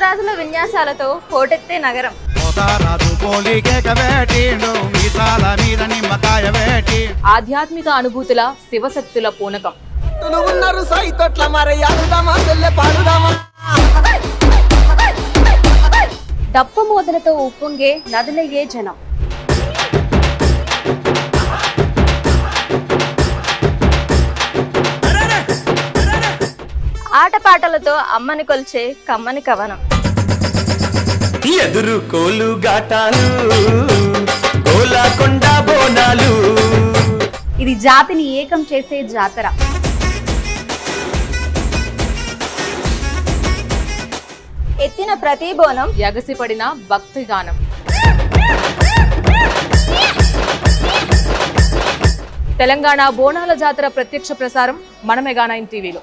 పోతరాజుల విన్యాసాలతో కోటెత్తే నగరం. ఆధ్యాత్మిక అనుభూతుల శివశక్తుల పూనకం. దప్ప మోదలతో ఉప్పొంగే నదులయ్యే జనం. ఆటపాటలతో అమ్మని కొల్చే కమ్మని కవనం. ఎదురు కోలు గాటాలు గోలకొండ బోనాలు. ఇది జాతిని ఏకం చేసే జాతర. ఎత్తిన ప్రతి బోనం ఎగసిపడిన భక్తి గానం. తెలంగాణ బోనాల జాతర ప్రత్యక్ష ప్రసారం మన మెగా 9 టీవీలో.